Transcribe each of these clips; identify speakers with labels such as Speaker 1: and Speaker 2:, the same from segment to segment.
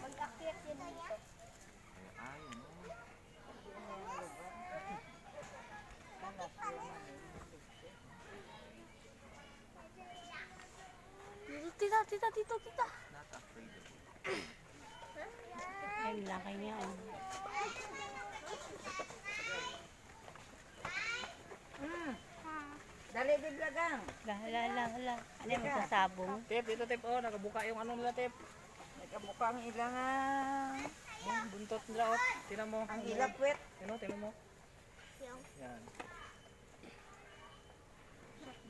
Speaker 1: Mag-akyat yan dito.
Speaker 2: Tita. Ay, laki niya.
Speaker 1: Dali di blagang.
Speaker 2: Hala. Ano yung magsasabong?
Speaker 3: Tip, dito tip. Oh, nakabuka yung ano nila tip.
Speaker 1: Nagkamukha ang ilang
Speaker 3: Buntot nila oh. Tinan mo.
Speaker 1: ang ilapwet.
Speaker 3: Tinan mo. Yan.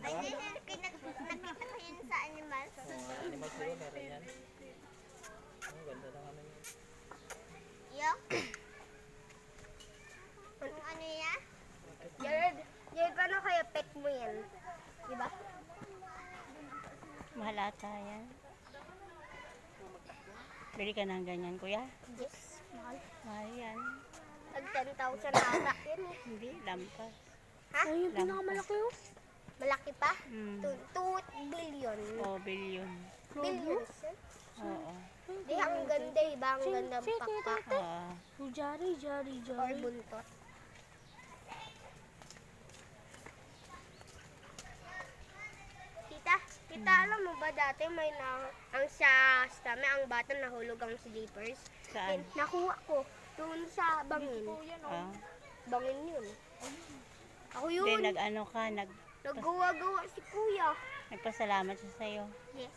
Speaker 4: Ay, nakita ko yun sa animal.
Speaker 3: Animal zero, meron yan. Ang ganda ng ano yun.
Speaker 4: Yo. Ano yan?
Speaker 1: Jared, paano kaya pet mo yan? Diba?
Speaker 2: Mahal ata yan. Bili ka ng ganyan, kuya?
Speaker 1: Yes, mahal.
Speaker 2: Mahal yan.
Speaker 1: Tag 10,000 na ata yun eh.
Speaker 2: Hindi, lampas.
Speaker 1: Ha? Ay, yung pinakamalaki yun. Malaki pa? 2 billion.
Speaker 2: Oh, billion.
Speaker 1: Billions?
Speaker 2: Oo.
Speaker 1: Di, ang ganda iba. Ang ganda ang pakpak.
Speaker 2: Oo.
Speaker 1: Jari. Or buntot. Tita, alam mo ba dati may ang sa stame, ang bata nahulog ang sleepers?
Speaker 2: Saan?
Speaker 1: Nakuha ko doon sa bangin.
Speaker 2: Ah.
Speaker 1: Bangin yun. Ako
Speaker 2: Hindi,
Speaker 1: yun.
Speaker 2: nag-ano ka,
Speaker 1: Naggawa-gawa si kuya.
Speaker 2: nagpasalamat siya sa'yo.
Speaker 1: Yes.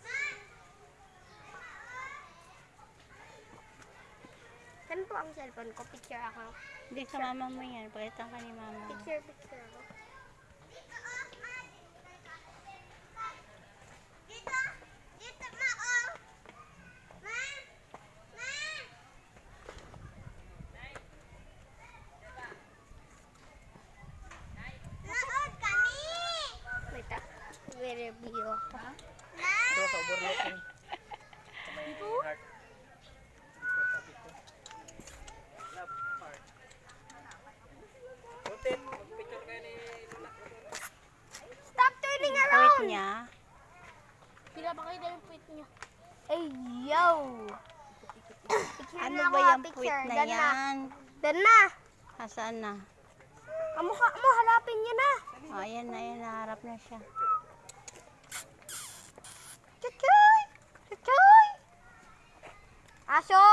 Speaker 1: Saan po ang cellphone ko? Picture ako.
Speaker 2: Hindi, sa mama mo yan. Pakitang ka ni mama mo.
Speaker 1: Picture ako.
Speaker 4: Dito, maong. Ma. Nood kami.
Speaker 1: Wait ah. May review ako.
Speaker 3: Ito sa overlooking. May heart. Love heart. Putin, mag-picture kayo ni Lula.
Speaker 1: Stop turning
Speaker 2: Wait
Speaker 1: around!
Speaker 2: niya.
Speaker 1: Pila ba kayo yung puwit niya? Ay, yo!
Speaker 2: Ano ba yung puwit na yan?
Speaker 1: Dan na!
Speaker 2: Asaan na?
Speaker 1: Ang mukha mo, halapin niya na!
Speaker 2: Oh, ayan na, naharap na siya.
Speaker 1: Chuchoy! Chuchoy! Aso!